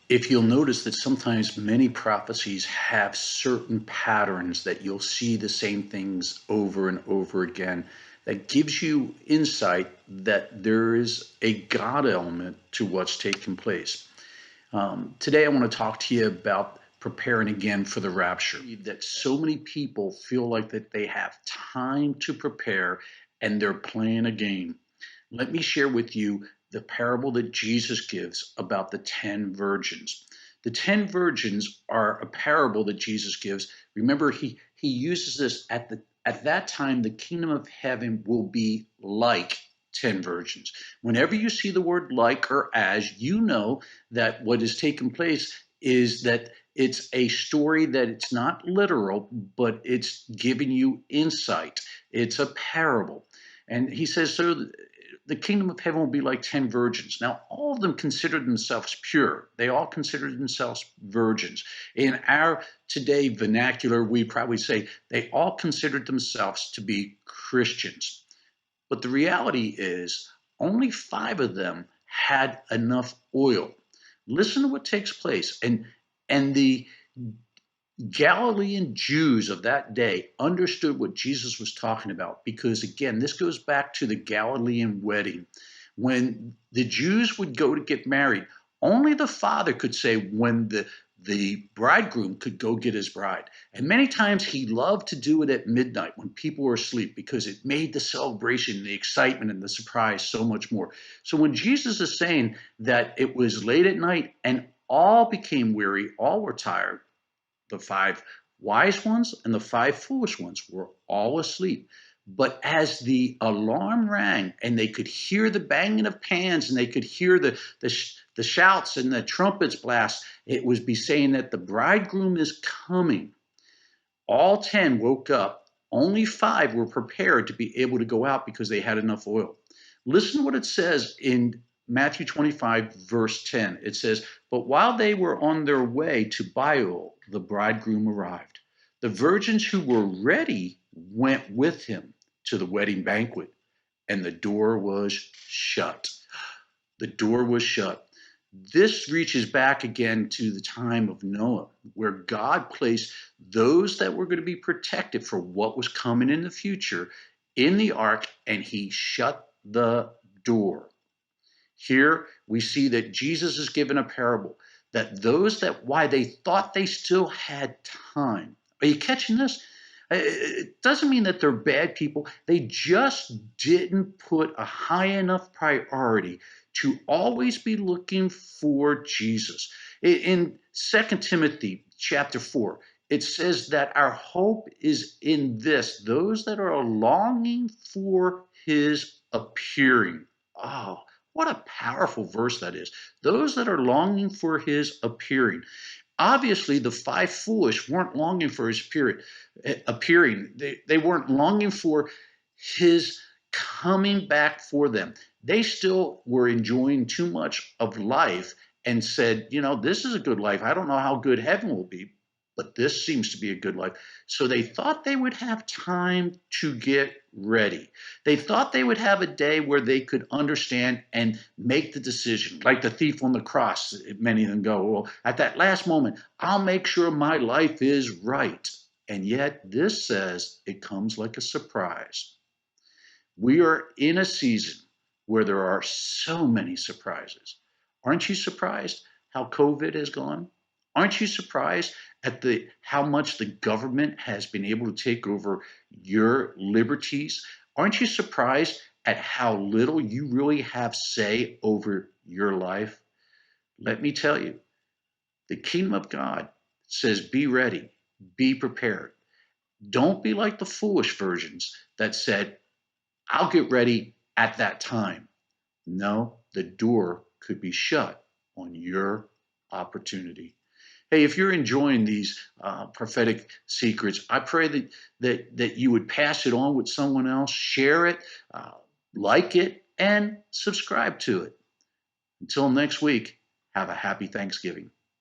If you'll notice that sometimes many prophecies have certain patterns that you'll see the same things over and over again, that gives you insight that there is a God element to what's taking place. Today, I want to talk to you about preparing again for the rapture. That so many people feel like that they have time to prepare and they're playing a game. Let me share with you the parable that Jesus gives about the 10 virgins. The 10 virgins are a parable that Jesus gives. Remember, he uses this at that time, the kingdom of heaven will be like 10 virgins. Whenever you see the word like or as, you know that what has taken place is that it's a story that it's not literal, but it's giving you insight. It's a parable. And he says, so the kingdom of heaven will be like 10 virgins. Now, all of them considered themselves pure. They all considered themselves virgins. In our today vernacular, we probably say they all considered themselves to be Christians. But the reality is, only 5 of them had enough oil. Listen to what takes place. And the Galilean Jews of that day understood what Jesus was talking about because, again, this goes back to the Galilean wedding. When the Jews would go to get married, only the father could say when the bridegroom could go get his bride. And many times he loved to do it at midnight when people were asleep because it made the celebration, the excitement, and the surprise so much more. So when Jesus is saying that it was late at night and all became weary, all were tired, the 5 wise ones and the 5 foolish ones were all asleep. But as the alarm rang and they could hear the banging of pans and they could hear the shouts and the trumpets blast, it was be saying that the bridegroom is coming. All 10 woke up. Only 5 were prepared to be able to go out because they had enough oil. Listen to what it says in Matthew 25, verse 10. It says, but while they were on their way to buy oil, the bridegroom arrived. The virgins who were ready went with him to the wedding banquet, and the door was shut. The door was shut. This reaches back again to the time of Noah, where God placed those that were going to be protected for what was coming in the future in the ark, and he shut the door. Here we see that Jesus is given a parable that those that why they thought they still had time. Are you catching this? It doesn't mean that they're bad people. They just didn't put a high enough priority to always be looking for Jesus. In 2 Timothy chapter 4, it says that our hope is in this, those that are longing for his appearing. Oh, what a powerful verse that is. Those that are longing for his appearing. Obviously, the 5 foolish weren't longing for his appearing. They weren't longing for his coming back for them. They still were enjoying too much of life and said, this is a good life. I don't know how good heaven will be, but this seems to be a good life. So they thought they would have time to get ready. They thought they would have a day where they could understand and make the decision. Like the thief on the cross, many of them go, well, at that last moment, I'll make sure my life is right. And yet this says it comes like a surprise. We are in a season where there are so many surprises. Aren't you surprised how COVID has gone? Aren't you surprised at how much the government has been able to take over your liberties? Aren't you surprised at how little you really have say over your life? Let me tell you, the kingdom of God says, be ready, be prepared. Don't be like the foolish virgins that said, I'll get ready at that time. No, the door could be shut on your opportunity. Hey, if you're enjoying these prophetic secrets, I pray that you would pass it on with someone else, share it, like it, and subscribe to it. Until next week, have a happy Thanksgiving.